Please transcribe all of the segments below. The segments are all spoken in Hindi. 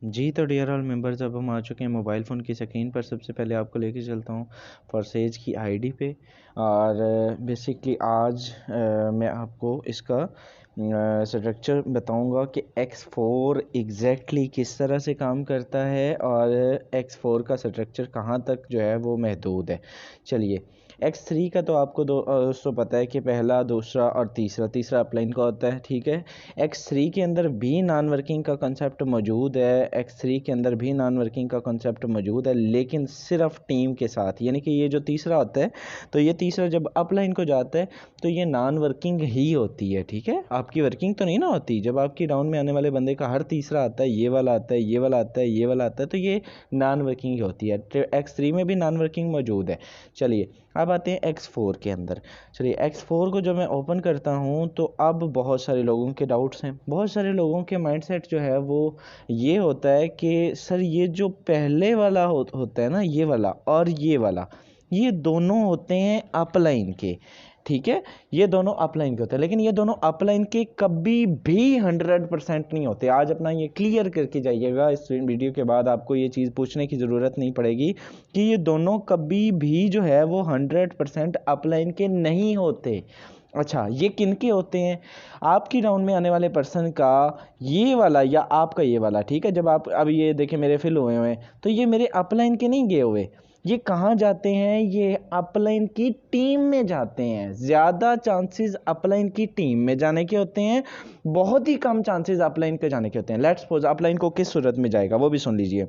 जी तो डियर ऑल मेंबर्स, अब हम आ चुके हैं मोबाइल फ़ोन की स्क्रीन पर। सबसे पहले आपको लेके चलता हूँ फॉरसेज की आईडी पे। और बेसिकली आज मैं आपको इसका स्ट्रक्चर बताऊंगा कि X4 एग्जैक्टली किस तरह से काम करता है और X4 का स्ट्रक्चर कहाँ तक जो है वो महदूद है। चलिए, X3 का तो आपको दोस्तों पता है कि पहला, दूसरा और तीसरा अपलाइन का होता है, ठीक है। X3 के अंदर भी नॉन वर्किंग का कंसेप्ट मौजूद है, X3 के अंदर भी नॉन वर्किंग का कंसेप्ट मौजूद है, लेकिन सिर्फ टीम के साथ। यानी कि ये जो तीसरा होता है, तो ये तीसरा जब अपलाइन को जाता है तो ये नॉन वर्किंग ही होती है, ठीक है। आपकी वर्किंग तो नहीं ना होती। जब आपकी डाउन में आने वाले बंदे का हर तीसरा आता है, ये वाला आता है, ये वाला आता है, ये वाला आता है, तो ये नॉन वर्किंग ही होती है। X3 में भी नॉन वर्किंग मौजूद है। चलिए, अब आते हैं X4 के अंदर। चलिए, X4 को जब मैं ओपन करता हूँ तो अब बहुत सारे लोगों के डाउट्स हैं, बहुत सारे लोगों के माइंडसेट जो है वो ये होता है कि सर ये जो पहले वाला होता है ना, ये वाला और ये वाला, ये दोनों होते हैं अपलाइन के, ठीक है। ये दोनों अपलाइन के होते हैं, लेकिन ये दोनों अपलाइन के कभी भी 100% नहीं होते। आज अपना ये क्लियर करके जाइएगा, इस वीडियो के बाद आपको ये चीज़ पूछने की ज़रूरत नहीं पड़ेगी कि ये दोनों कभी भी जो है वो 100% अपलाइन के नहीं होते। अच्छा, ये किन के होते हैं? आपकी राउंड में आने वाले पर्सन का ये वाला या आपका ये वाला, ठीक है। जब आप अब ये देखिए मेरे फिल हुए हुए हैं, तो ये मेरे अपलाइन के नहीं गए हुए। ये कहाँ जाते हैं? ये अपलाइन की टीम में जाते हैं। ज़्यादा चांसेस अपलाइन की टीम में जाने के होते हैं, बहुत ही कम चांसेस अपलाइन के जाने के होते हैं। लेट्स सपोज अपलाइन को किस सूरत में जाएगा वो भी सुन लीजिए।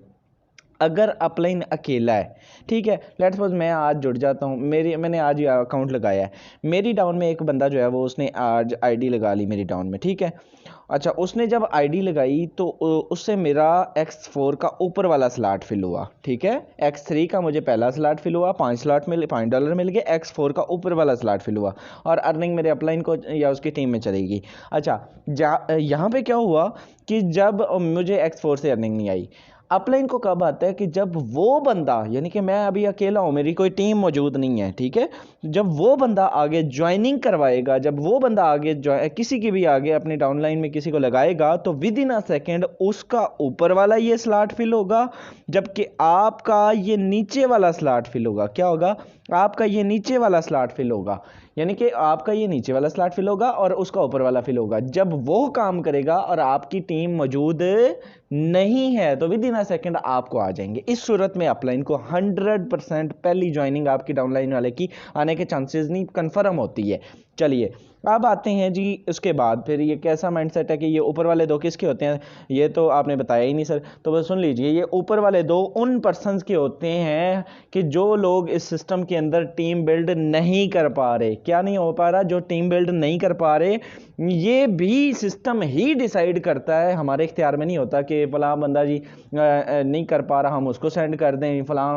अगर अपलाइन अकेला है, ठीक है, लेट्स सपोज मैं आज जुड़ जाता हूँ, मैंने आज ही अकाउंट लगाया है, मेरी डाउन में एक बंदा जो है वो उसने आज आईडी लगा ली मेरी डाउन में, ठीक है। अच्छा, उसने जब आईडी लगाई तो उससे मेरा X4 का ऊपर वाला स्लॉट फिल हुआ, ठीक है। X3 का मुझे पहला स्लॉट फिल हुआ, $5 मिल गए। X4 का ऊपर वाला स्लॉट फिल हुआ और अर्निंग मेरे अपलाइन को या उसकी टीम में चलेगी। अच्छा, यहाँ पे क्या हुआ कि जब मुझे X4 से अर्निंग नहीं आई, अपलाइन को कब आता है कि जब वो बंदा, यानी कि मैं अभी अकेला हूं, मेरी कोई टीम मौजूद नहीं है, ठीक है। जब वो बंदा आगे ज्वाइनिंग करवाएगा, जब वो बंदा आगे किसी की भी आगे अपनी डाउनलाइन में किसी को लगाएगा, तो विद इन अ सेकेंड उसका ऊपर वाला ये स्लॉट फिल होगा, जबकि आपका ये नीचे वाला स्लॉट फिल होगा। क्या होगा? आपका ये नीचे वाला स्लॉट फिल होगा, यानी कि आपका ये नीचे वाला स्लॉट फिल होगा और उसका ऊपर वाला फिल होगा। जब वो काम करेगा और आपकी टीम मौजूद नहीं है, तो विद इन अ सेकेंड आपको आ जाएंगे। इस सूरत में अपलाइन को 100% पहली ज्वाइनिंग आपकी डाउनलाइन वाले की आने के चांसेस नहीं, कंफर्म होती है। चलिए, अब आते हैं जी उसके बाद फिर ये कैसा माइंडसेट है कि ये ऊपर वाले दो किसके होते हैं, ये तो आपने बताया ही नहीं सर। तो बस सुन लीजिए, ये ऊपर वाले दो उन पर्सन्स के होते हैं कि जो लोग इस सिस्टम के अंदर टीम बिल्ड नहीं कर पा रहे। क्या नहीं हो पा रहा? जो टीम बिल्ड नहीं कर पा रहे, ये भी सिस्टम ही डिसाइड करता है, हमारे इख्तियार में नहीं होता कि फलां बंदा जी नहीं कर पा रहा, हम उसको सेंड कर दें। फलां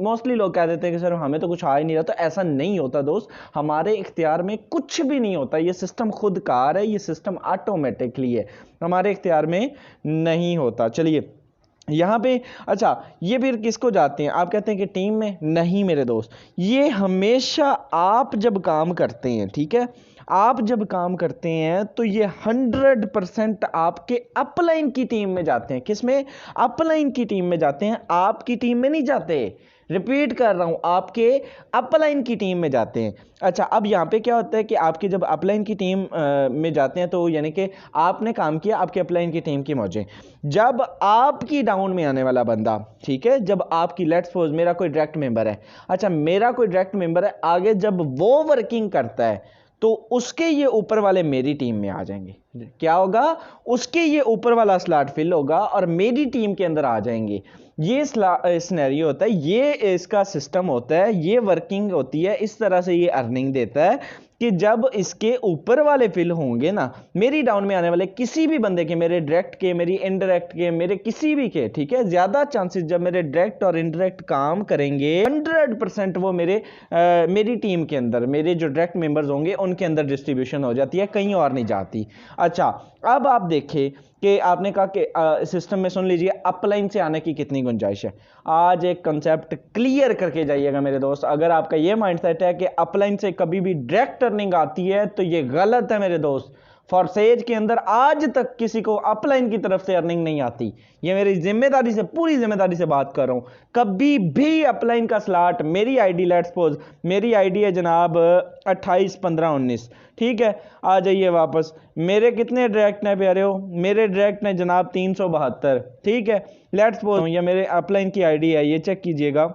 मोस्टली लोग कह देते हैं कि सर हमें तो कुछ आ ही नहीं रहा। तो ऐसा नहीं होता दोस्त, हमारे इख्तियार में कुछ भी नहीं होता। ये सिस्टम खुद कार है, ये सिस्टम ऑटोमेटिकली है, हमारे इख्तियार में नहीं होता। चलिए यहाँ पे, अच्छा, ये फिर किसको जाते हैं? आप कहते हैं कि टीम में नहीं मेरे दोस्त, ये हमेशा आप जब काम करते हैं, ठीक है, आप जब काम करते हैं तो ये 100% आपके अपलाइन की टीम में जाते हैं। किसमें? अपलाइन की टीम में जाते हैं, आपकी टीम में नहीं जाते। रिपीट कर रहा हूं, आपके अपलाइन की टीम में जाते हैं। अच्छा, अब यहां पे क्या होता है कि आपकी जब अपलाइन की टीम में जाते हैं, तो यानी कि आपने काम किया, आपके अपलाइन की टीम की मौजें। जब आपकी डाउन में आने वाला बंदा, ठीक है, जब आपकी, लेट्स सपोज मेरा कोई डायरेक्ट मेंबर है, अच्छा मेरा कोई डायरेक्ट मेंबर है, आगे जब वो वर्किंग करता है तो उसके ये ऊपर वाले मेरी टीम में आ जाएंगे। क्या होगा? उसके ये ऊपर वाला स्लॉट फिल होगा और मेरी टीम के अंदर आ जाएंगे। ये सिनेरियो होता है, ये इसका सिस्टम होता है, ये वर्किंग होती है, इस तरह से ये अर्निंग देता है कि जब इसके ऊपर वाले फिल होंगे ना, मेरी डाउन में आने वाले किसी भी बंदे के, मेरे डायरेक्ट के, मेरी इनडायरेक्ट के, मेरे किसी भी के, ठीक है, ज्यादा चांसेस जब मेरे डायरेक्ट और इनडायरेक्ट काम करेंगे, 100% वो मेरी टीम के अंदर, मेरे जो डायरेक्ट मेंबर्स होंगे उनके अंदर डिस्ट्रीब्यूशन हो जाती है, कहीं और नहीं जाती। अच्छा, अब आप देखें कि आपने कहा कि सिस्टम में, सुन लीजिए, अपलाइन से आने की कितनी गुंजाइश है। आज एक कंसेप्ट क्लियर करके जाइएगा मेरे दोस्त। अगर आपका ये माइंडसेट है कि अपलाइन से कभी भी डायरेक्ट अर्निंग आती है, तो ये गलत है मेरे दोस्त। फॉरसेज के अंदर आज तक किसी को अपलाइन की तरफ से अर्निंग नहीं आती। ये मेरी जिम्मेदारी से, पूरी जिम्मेदारी से बात कर रहा हूं। कभी भी अपलाइन का स्लॉट, मेरी आईडी, लेट्स सपोज मेरी आईडी है जनाब 28 15 19, ठीक है। आ जाइए वापस, मेरे कितने डायरेक्ट हैं प्यारे हो? मेरे डायरेक्ट हैं जनाब 372, ठीक है। लेट्स सपोज या मेरे अपलाइन की आईडी है, ये चेक कीजिएगा,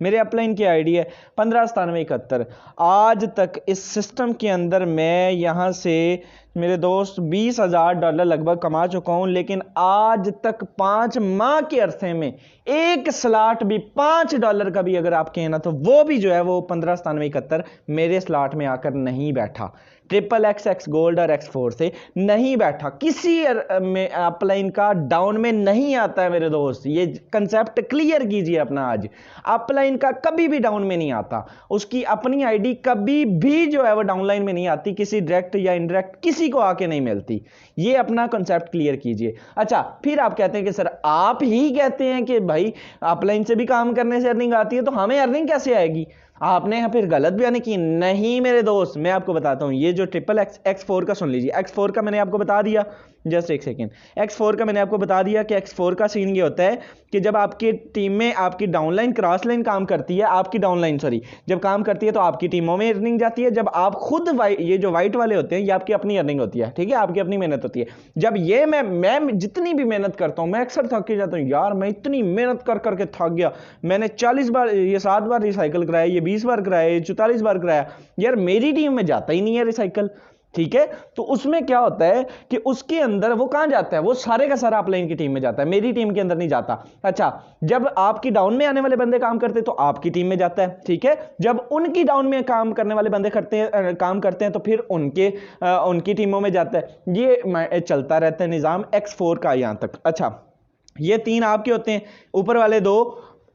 मेरे अपलाइन की आईडी है 159771। आज तक इस सिस्टम के अंदर मैं यहाँ से मेरे दोस्त $20,000 लगभग कमा चुका हूँ, लेकिन आज तक 5 माह के अरसे में एक स्लॉट भी $5 का भी अगर आप कहें ना, तो वो भी जो है वो 159771 मेरे स्लॉट में आकर नहीं बैठा। XXX गोल्ड और X4 से नहीं बैठा, किसी में अपलाइन का डाउन में नहीं आता है मेरे दोस्त। ये कंसेप्ट क्लियर कीजिए अपना। आज अपलाइन का कभी भी डाउन में नहीं आता, उसकी अपनी आईडी कभी भी जो है वो डाउनलाइन में नहीं आती, किसी डायरेक्ट या इनडायरेक्ट किसी को आके नहीं मिलती। ये अपना कंसेप्ट क्लियर कीजिए। अच्छा, फिर आप कहते हैं कि सर आप ही कहते हैं कि भाई अपलाइन से भी काम करने से अर्निंग आती है, तो हमें अर्निंग कैसे आएगी? आपने यहाँ फिर गलत बयानी की। नहीं मेरे दोस्त, मैं आपको बताता हूँ। ये जो XXX X4 का सुन लीजिए, X4 का मैंने आपको बता दिया, जस्ट एक सेकेंड। X4 का मैंने आपको बता दिया कि X4 का सीन ये होता है कि जब आपकी टीम में आपकी डाउनलाइन क्रॉस लाइन काम करती है, आपकी डाउनलाइन सॉरी जब काम करती है तो आपकी टीमों में अर्निंग जाती है। जब आप खुद ये जो वाइट वाले होते हैं, ये आपकी अपनी अर्निंग होती है, ठीक है, आपकी अपनी मेहनत होती है। जब ये मैं जितनी भी मेहनत करता हूँ, मैं अक्सर थक के जाता हूँ, यार मैं इतनी मेहनत कर करके थक गया, मैंने 40 बार, ये 7 बार रिसाइकल कराया, ये 20 बार कराया, ये 44 बार कराया, यार मेरी टीम में जाता ही नहीं है रिसाइकल, ठीक है। तो उसमें क्या होता है कि उसके अंदर वो कहां जाता है? वो सारे का सारा अपलाइन की टीम में जाता है, मेरी टीम के अंदर नहीं जाता। अच्छा, जब आपकी डाउन में आने वाले बंदे काम करते हैं तो आपकी टीम में जाता है, ठीक है। जब उनकी डाउन में काम करने वाले बंदे काम करते हैं तो फिर उनकी टीमों में जाता है। ये चलता रहता है निजाम X4 का यहां तक। अच्छा, ये 3 आपके होते हैं, ऊपर वाले 2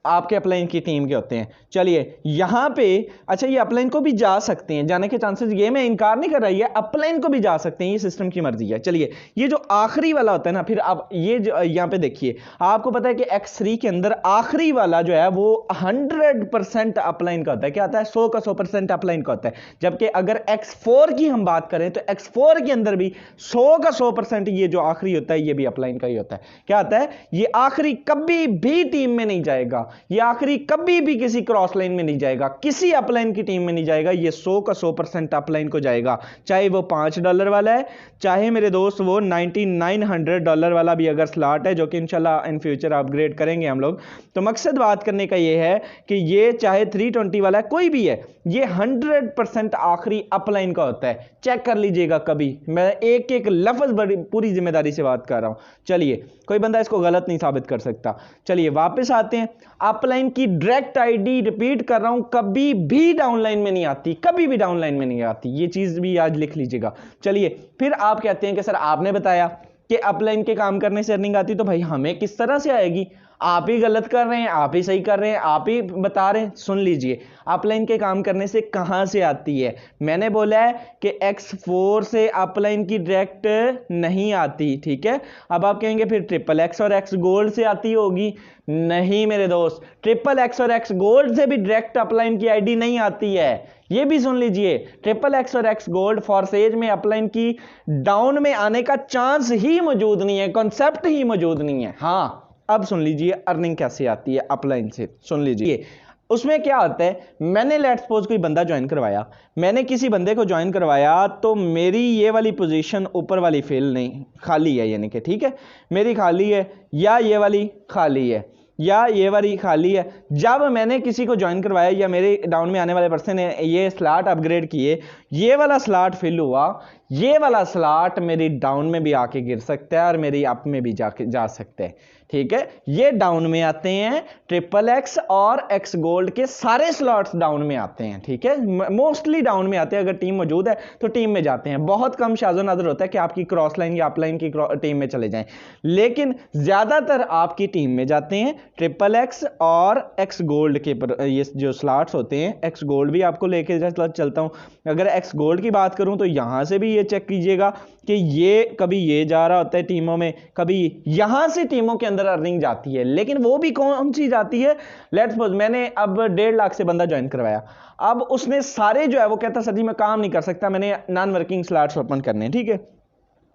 आपके अपलाइन की टीम के होते हैं। चलिए यहां पे, अच्छा ये अपलाइन को भी जा सकते हैं, जाने के चांसेस, ये मैं इनकार नहीं कर रहा, ये अपलाइन को भी जा सकते हैं, ये सिस्टम की मर्जी है। चलिए ये जो आखिरी वाला होता है ना, फिर आप ये जो यहां पे देखिए, आपको पता है कि X3 के अंदर आखिरी वाला जो है वो 100% अपलाइन का होता है। क्या आता है? 100 का 100% अपलाइन का होता है। जबकि अगर X4 की हम बात करें तो X4 के अंदर भी 100 का 100% ये जो आखिरी होता है ये भी अपलाइन का ही होता है। क्या आता है? ये आखिरी कभी भी टीम में नहीं जाएगा, ये आखिरी कभी भी किसी क्रॉस लाइन में नहीं जाएगा, किसी अपलाइन की टीम में नहीं जाएगा। ये 100 का 100% अपलाइन को जाएगा, चाहे वो $5 वाला है, चाहे मेरे दोस्त वो $9900 वाला भी अगर स्लॉट है, जो कि इंशाल्लाह इन फ्यूचर अपग्रेड करेंगे हम लोग। तो मकसद बात करने का ये है कि ये चाहे 320 वाला है, कोई भी है, ये 100% आखिरी अपलाइन का होता है। चेक कर लीजिएगा कभी, मैं एक एक लफ्ज बड़ी पूरी जिम्मेदारी से बात कर रहा हूं। चलिए, कोई बंदा इसको गलत नहीं साबित कर सकता। चलिए वापस आते हैं। अपलाइन की डायरेक्ट आईडी, रिपीट कर रहा हूं, कभी भी डाउनलाइन में नहीं आती, कभी भी डाउनलाइन में नहीं आती, ये चीज भी आज लिख लीजिएगा। चलिए फिर आप कहते हैं कि सर आपने बताया कि अपलाइन के काम करने से अर्निंग आती, तो भाई हमें किस तरह से आएगी? आप ही गलत कर रहे हैं, आप ही सही कर रहे हैं, आप ही बता रहे हैं। सुन लीजिए, अपलाइन के काम करने से कहां से आती है? मैंने बोला है कि X4 से अपलाइन की डायरेक्ट नहीं आती, ठीक है। अब आप कहेंगे फिर XXX और X गोल्ड से आती होगी। नहीं मेरे दोस्त, XXX और X गोल्ड से भी डायरेक्ट अपलाइन की आईडी नहीं आती है। ये भी सुन लीजिए, XXX और X गोल्ड फॉरसेज में अपलाइन की डाउन में आने का चांस ही मौजूद नहीं है, कॉन्सेप्ट ही मौजूद नहीं है। हाँ, अब सुन लीजिए अर्निंग कैसे आती है अपलाइन से। सुन लीजिए, उसमें क्या होता है, मैंने लेट्स सपोज कोई बंदा ज्वाइन करवाया, मैंने किसी बंदे को ज्वाइन करवाया, तो मेरी ये वाली पोजीशन ऊपर वाली फिल नहीं, खाली है, यानी कि ठीक है, मेरी खाली है, या ये वाली खाली है, या ये वाली खाली है। जब मैंने किसी को ज्वाइन करवाया या मेरे डाउन में आने वाले पर्सन ने ये स्लॉट अपग्रेड किए, ये वाला स्लॉट फिल हुआ, ये वाला स्लॉट मेरी डाउन में भी आके गिर सकता है और मेरी अप में भी जा सकते हैं, ठीक है। ये डाउन में आते हैं, XXX और X गोल्ड के सारे स्लॉट्स डाउन में आते हैं, ठीक है, मोस्टली डाउन में आते हैं। अगर टीम मौजूद है तो टीम में जाते हैं, बहुत कम शाज़ो नादर होता है कि आपकी क्रॉस लाइन या अपलाइन की टीम में चले जाएं, लेकिन ज्यादातर आपकी टीम में जाते हैं XXX और X गोल्ड के। ये जो स्लॉट्स होते हैं, X गोल्ड भी आपको लेके चलता हूं, अगर एक्स गोल्ड की बात करूं तो यहां से भी ये चेक कीजिएगा कि ये कभी ये जा रहा होता है टीमों में, कभी यहां से टीमों के अंदर अर्निंग जाती है, लेकिन वो भी कौन सी जाती है। लेट्स सपोज मैंने अब 1.5 लाख से बंदा ज्वाइन करवाया, अब उसने सारे जो है वो कहता सर जी मैं काम नहीं कर सकता, मैंने नॉन वर्किंग स्लॉट्स ओपन करने, ठीक है,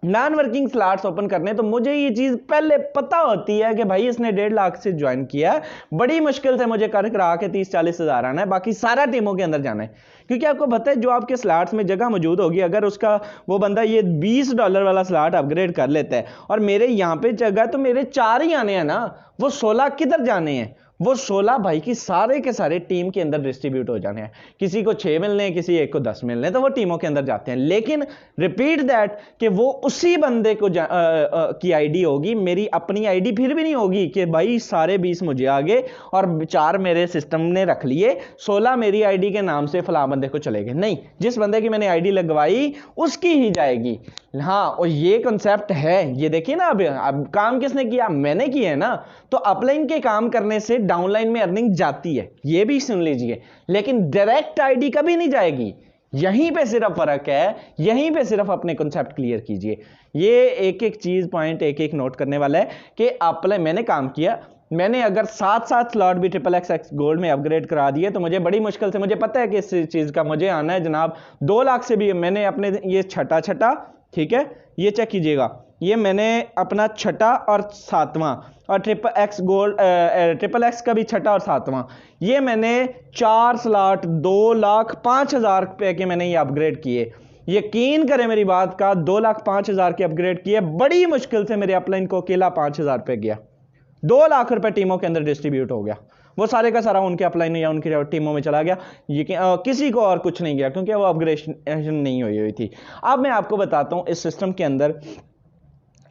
नॉन वर्किंग स्लॉट्स ओपन करने, तो मुझे ये चीज पहले पता होती है कि भाई इसने 1.5 लाख से ज्वाइन किया है, बड़ी मुश्किल से मुझे कर करा के 30-40 हजार आना है, बाकी सारा टीमों के अंदर जाना है। क्योंकि आपको पता है जो आपके स्लॉट्स में जगह मौजूद होगी, अगर उसका वो बंदा ये $20 वाला स्लॉट अपग्रेड कर लेता है और मेरे यहां पे जगह तो मेरे 4 ही आने हैं ना, वो 16 किधर जाने हैं, वो 16 भाई की सारे के सारे टीम के अंदर डिस्ट्रीब्यूट हो जाने हैं, किसी को 6 मिलने हैं, किसी एक को 10 मिलने हैं, तो वो टीमों के अंदर जाते हैं। लेकिन रिपीट दैट कि वो उसी बंदे को की आईडी होगी, मेरी अपनी आईडी फिर भी नहीं होगी कि भाई सारे 20 मुझे आ गए और 4 मेरे सिस्टम ने रख लिए, 16 मेरी आईडी के नाम से फला बंदे को चले गए। नहीं, जिस बंदे की मैंने आईडी लगवाई उसकी ही जाएगी। हाँ, और ये कॉन्सेप्ट है, ये देखिए ना, अब काम किसने किया, मैंने किया है ना, तो अपलाइन के काम करने से डाउनलाइन में अर्निंग जाती है, ये भी सुन लीजिए, लेकिन डायरेक्ट आईडी कभी नहीं जाएगी। यहीं पे सिर्फ फर्क है, यहीं पे सिर्फ अपने कॉन्सेप्ट क्लियर कीजिए। ये एक एक चीज पॉइंट एक एक नोट करने वाला है कि अपलाइन मैंने काम किया, मैंने अगर 7 स्लॉट भी XXX गोल्ड में अपग्रेड करा दिए तो मुझे बड़ी मुश्किल से, मुझे पता है कि इस चीज का मुझे आना है जनाब 2 लाख से भी, मैंने अपने ये छठा, ठीक है, ये चेक कीजिएगा, ये मैंने अपना छठा और 7वां और XXX गोल्ड XXX का भी छठा और 7वां, ये मैंने 4 स्लॉट 2,05,000 रुपए के मैंने ये अपग्रेड किए। यकीन करें मेरी बात का, 2,05,000 के अपग्रेड किए, बड़ी मुश्किल से मेरे अपलाइन को अकेला 5,000 रुपए गया, 2 लाख रुपए टीमों के अंदर डिस्ट्रीब्यूट हो गया, वो सारे का सारा उनके अपलाइन या उनकी टीमों में चला गया, ये किसी को और कुछ नहीं गया, क्योंकि वो अपग्रेडेशन नहीं हुई थी। अब मैं आपको बताता हूं इस सिस्टम के अंदर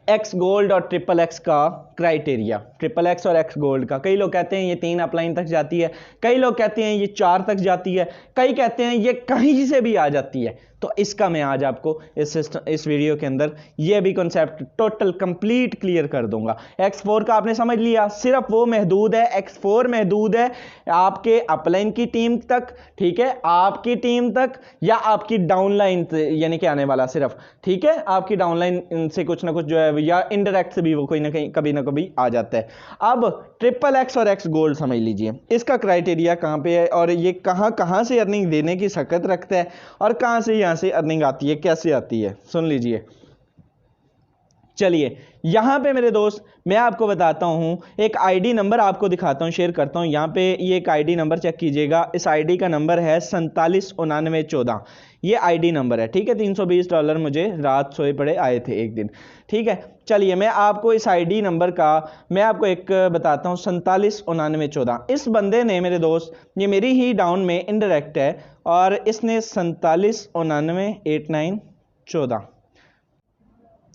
एक्स गोल्ड और XXX का क्राइटेरिया, XXX और एक्स गोल्ड का। कई लोग कहते हैं ये 3 अपलाइन तक जाती है, कई लोग कहते हैं ये 4 तक जाती है, कई कहते हैं ये कहीं से भी आ जाती है। तो इसका मैं आज आपको इस वीडियो के अंदर ये भी कॉन्सेप्ट टोटल कंप्लीट क्लियर कर दूंगा। X4 का आपने समझ लिया, सिर्फ वो महदूद है, X4 महदूद है आपके अपलाइन की टीम तक, ठीक है, आपकी टीम तक या आपकी डाउनलाइन यानी कि आने वाला सिर्फ, ठीक है, आपकी डाउनलाइन से कुछ ना कुछ जो है या इनडायरेक्ट से भी वो कोई ना कहीं कभी ना कभी आ जाता है। अब XXX और एक्स गोल्ड समझ लीजिए, इसका क्राइटेरिया कहां पे है और ये कहां से अर्निंग देने की शक्यत रखता है और कहां से यहां से अर्निंग आती है, कैसे आती है, सुन लीजिए। चलिए यहां पे मेरे दोस्त मैं आपको बताता हूं, एक आईडी नंबर आपको दिखाता हूं, शेयर करता हूं। यहां पे ये एक आईडी नंबर चेक कीजिएगा, इस आईडी का नंबर है 479914, ये आईडी नंबर है, ठीक है। $320 मुझे रात सोए पड़े आए थे एक दिन, ठीक है। चलिए मैं आपको इस आईडी नंबर का मैं आपको एक बताता हूं, 479914। इस बंदे ने मेरे दोस्त, ये मेरी ही डाउन में इनडायरेक्ट है और इसने 47998914,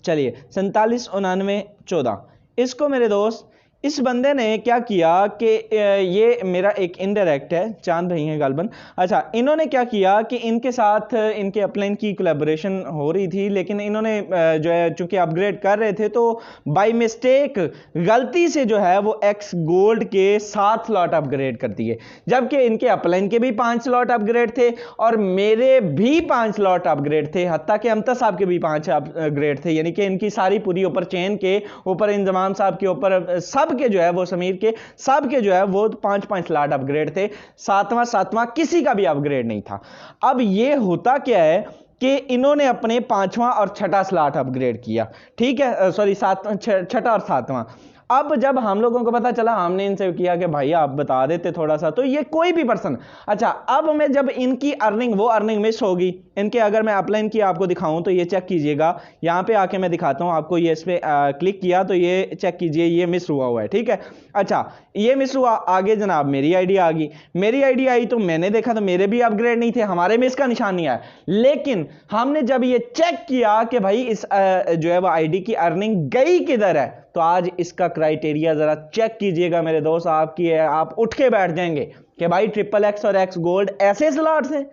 चलिए 479914, इसको मेरे दोस्त इस बंदे ने क्या किया कि ये मेरा एक इनडायरेक्ट है, चांद भाई हैं गालबन, अच्छा, इन्होंने क्या किया कि इनके साथ इनके अपलाइन की कोलैबोरेशन हो रही थी, लेकिन इन्होंने जो है चूंकि अपग्रेड कर रहे थे तो बाय मिस्टेक गलती से जो है वो एक्स गोल्ड के 7 स्लॉट अपग्रेड कर दिए, जबकि इनके अपलाइन के भी 5 स्लॉट अपग्रेड थे और मेरे भी 5 स्लॉट अपग्रेड थे, हत्ता कि अमता साहब के भी 5 अपग्रेड थे, यानी कि इनकी सारी पूरी ऊपर चेन के ऊपर इंजमाम साहब के ऊपर सब के जो है वो समीर के सब के जो है वो 5-5 स्लॉट अपग्रेड थे, 7वां किसी का भी अपग्रेड नहीं था। अब ये होता क्या है कि इन्होंने अपने 5वां और 6ठा स्लॉट अपग्रेड किया, ठीक है, सॉरी 6ठा और 7वां। अब जब हम लोगों को पता चला, हमने इनसे किया कि भाई आप बता देते थोड़ा सा, तो ये कोई भी पर्सन, अच्छा, अब मैं जब इनकी अर्निंग वो अर्निंग मिस होगी इनके, अगर मैं अपलाइन की आपको दिखाऊं तो ये चेक कीजिएगा, यहां पे आके मैं दिखाता हूं आपको, ये इस पे क्लिक किया तो ये चेक कीजिए, ये मिस हुआ है, ठीक है। अच्छा, ये मिस हुआ, आगे जनाब मेरी आईडी आ गई, मेरी आईडी आई तो मैंने देखा तो मेरे भी अपग्रेड नहीं थे, हमारे में इसका निशान नहीं आया, लेकिन हमने जब ये चेक किया कि भाई इस जो है वो आईडी की अर्निंग गई किधर है, तो आज इसका क्राइटेरिया जरा चेक कीजिएगा मेरे दोस्त, आपकी है, आप उठ के बैठ जाएंगे कि भाई XXX और एक्स गोल्ड ऐसे स्लॉट्स हैं,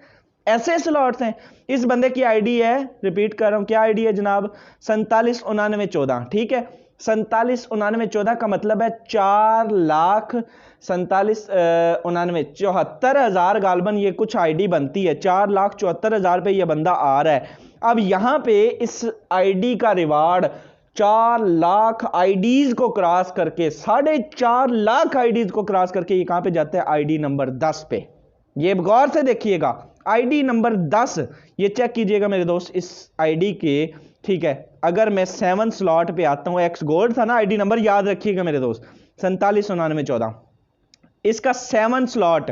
ऐसे स्लॉट्स हैं। इस बंदे की आईडी है, रिपीट कर रहा हूं, क्या आईडी है जनाब, 479914, ठीक है। 47,99,14 का मतलब है 4,47,99,74,000 गालबन ये कुछ आईडी बनती है। 4,74,000 पे ये बंदा आ रहा है। अब यहां पे इस आईडी का रिवार्ड 4 लाख आईडीज को क्रॉस करके 4.5 लाख आईडीज को क्रॉस करके ये कहां पे जाता है? आईडी नंबर 10 पे। ये गौर से देखिएगा, आईडी नंबर 10 ये चेक कीजिएगा मेरे दोस्त इस आईडी के। ठीक है, अगर मैं 7 स्लॉट पे आता हूं, एक्स गोल्ड था ना आईडी नंबर, याद रखिएगा मेरे दोस्त 47,99,14 इसका 7 स्लॉट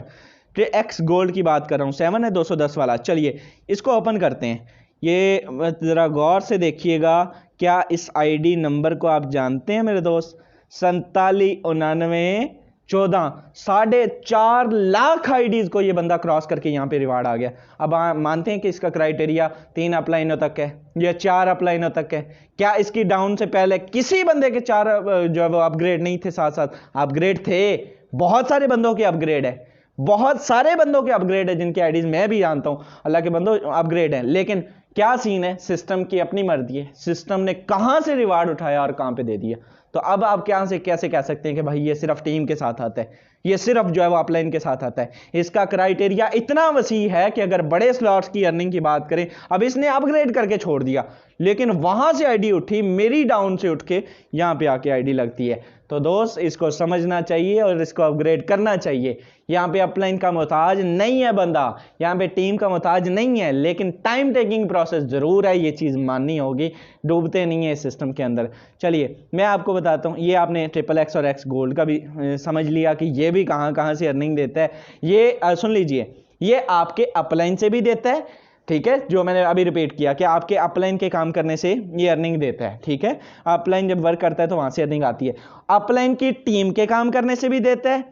एक्स गोल्ड की बात कर रहा हूं, 7 है 210 वाला। चलिए इसको ओपन करते हैं। ये जरा गौर से देखिएगा, क्या इस आईडी नंबर को आप जानते हैं मेरे दोस्त? 47,99,14 4.5 लाख आईडीज को ये बंदा क्रॉस करके यहां पे रिवार्ड आ गया। अब मानते हैं कि इसका क्राइटेरिया 3 अपलाइनों तक है या 4 अपलाइनों तक है। क्या इसकी डाउन से पहले किसी बंदे के 4 जो है वो अपग्रेड नहीं थे? साथ साथ अपग्रेड थे, बहुत सारे बंदों के अपग्रेड है, बहुत सारे बंदों के अपग्रेड है जिनकी आईडीज मैं भी जानता हूं, अल्लाह के बंदों अपग्रेड है। लेकिन क्या सीन है, सिस्टम की अपनी मर्जी है, सिस्टम ने कहां से रिवार्ड उठाया और कहां पे दे दिया। तो अब आप क्या से कैसे कह सकते हैं कि भाई ये सिर्फ टीम के साथ आता है, ये सिर्फ जो है वो अपलाइन के साथ आता है? इसका क्राइटेरिया इतना वसी है कि अगर बड़े स्लॉट्स की अर्निंग की बात करें, अब इसने अपग्रेड करके छोड़ दिया, लेकिन वहां से आईडी उठी, मेरी डाउन से उठ के यहां पे आके आईडी लगती है। तो दोस्त इसको समझना चाहिए और इसको अपग्रेड करना चाहिए। यहां पे अपलाइन का मोहताज नहीं है बंदा, यहां पे टीम का मोहताज नहीं है, लेकिन टाइम टेकिंग प्रोसेस जरूर है, ये चीज माननी होगी, डूबते नहीं है इस सिस्टम के अंदर। चलिए मैं आपको बताता हूं, ये आपने ट्रिपल एक्स और एक्स गोल्ड का भी समझ लिया कि ये भी कहां कहां से अर्निंग देता है। ये सुन लीजिए, ये आपके अपलाइन से भी देता है, ठीक है, जो मैंने अभी रिपीट किया कि आपके अपलाइन के काम करने से ये अर्निंग देता है। ठीक है, अपलाइन जब वर्क करता है तो वहां से अर्निंग आती है। अपलाइन की टीम के काम करने से भी देता है,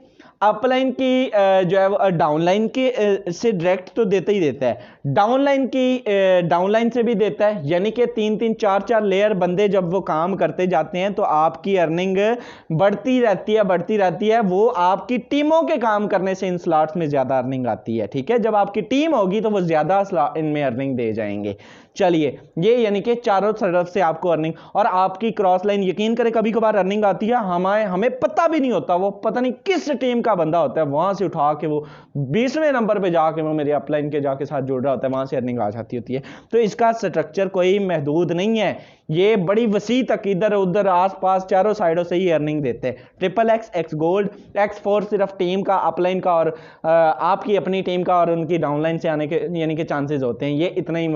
अपलाइन की जो है डाउनलाइन की से डायरेक्ट तो देता ही देता है, डाउनलाइन की डाउनलाइन से भी देता है। यानी कि 3-3 4-4 लेयर बंदे जब वो काम करते जाते हैं तो आपकी अर्निंग बढ़ती रहती है। वो आपकी टीमों के काम करने से इन स्लॉट्स में ज्यादा अर्निंग आती है। ठीक है, जब आपकी टीम होगी तो वो ज्यादा इनमें अर्निंग दे जाएंगे। चलिए ये यानी कि चारों तरफ से आपको अर्निंग, और आपकी क्रॉस लाइन यकीन करें कभी कभार अर्निंग आती है, हमें पता भी नहीं होता, वो पता नहीं किस टीम का बंदा होता है, वहां से उठा के वो 20वें नंबर पे जाके वो मेरे अपलाइन के जाके साथ जुड़ रहा होता है, वहां से अर्निंग आ जाती होती है। तो इसका स्ट्रक्चर कोई महदूद नहीं है, ये बड़ी वसी तक इधर उधर आसपास चारों साइडों से ही अर्निंग देते हैं। Triple x, x gold, X4 सिर्फ टीम का, अपलाइन का और आपकी अपनी टीम का और उनकी डाउनलाइन से आने के यानी कि चांसेस होते हैं, ये इतना ही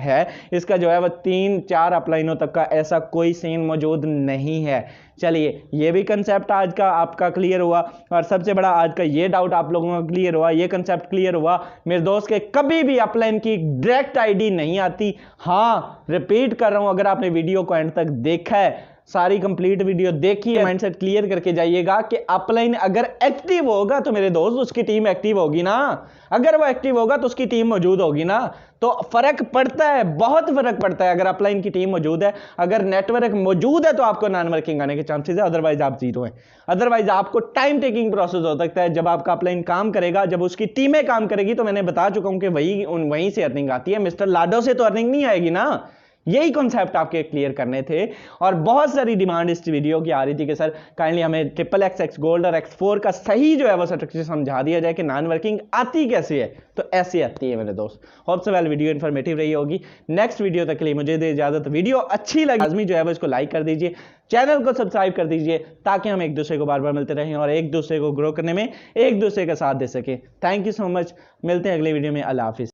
है। इसका जो है वह 3-4 अपलाइनों तक का ऐसा कोई सीन मौजूद नहीं है। चलिए ये भी कंसेप्ट आज का आपका क्लियर हुआ, और सबसे बड़ा आज का ये डाउट आप लोगों का क्लियर हुआ, ये कंसेप्ट क्लियर हुआ मेरे दोस्त के कभी भी अपलाइन की डायरेक्ट आईडी नहीं आती। हाँ, रिपीट कर रहा हूं, अगर आपने वीडियो को एंड तक देखा है, सारी कंप्लीट वीडियो देखिए, माइंडसेट क्लियर करके जाइएगा कि अपलाइन अगर एक्टिव होगा तो मेरे दोस्त उसकी टीम एक्टिव होगी ना, अगर वो एक्टिव होगा तो उसकी टीम मौजूद होगी ना। तो फर्क पड़ता है, बहुत फर्क पड़ता है। अगर अपलाइन की टीम मौजूद है, अगर नेटवर्क मौजूद है तो आपको नॉन वर्किंग आने के चांसेस है, अदरवाइज आप जीरो हैं। अदरवाइज आपको टाइम टेकिंग प्रोसेस हो सकता है। जब आपका अपलाइन काम करेगा, जब उसकी टीमें काम करेगी, तो मैंने बता चुका हूं कि वहीं से अर्निंग आती है, मिस्टर लाडो से तो अर्निंग नहीं आएगी ना। यही कॉन्सेप्ट आपके क्लियर करने थे, और बहुत सारी डिमांड इस वीडियो की आ रही थी कि सर काइंडली हमें ट्रिपल एक्स, एक्स गोल्ड और X4 का सही जो है वो स्ट्रक्चर समझा दिया जाए कि नॉन वर्किंग आती कैसे है। तो ऐसे आती है मेरे दोस्त। Hope so well video informative रही होगी। नेक्स्ट वीडियो तक के लिए मुझे दे इजाजत। वीडियो अच्छी लगी आदमी जो है वो इसको लाइक कर दीजिए, चैनल को सब्सक्राइब कर दीजिए, ताकि हम एक दूसरे को बार बार मिलते रहें और एक दूसरे को ग्रो करने में एक दूसरे का साथ दे सके। थैंक यू सो मच, मिलते हैं अगले वीडियो में। अल्लाह हाफिज।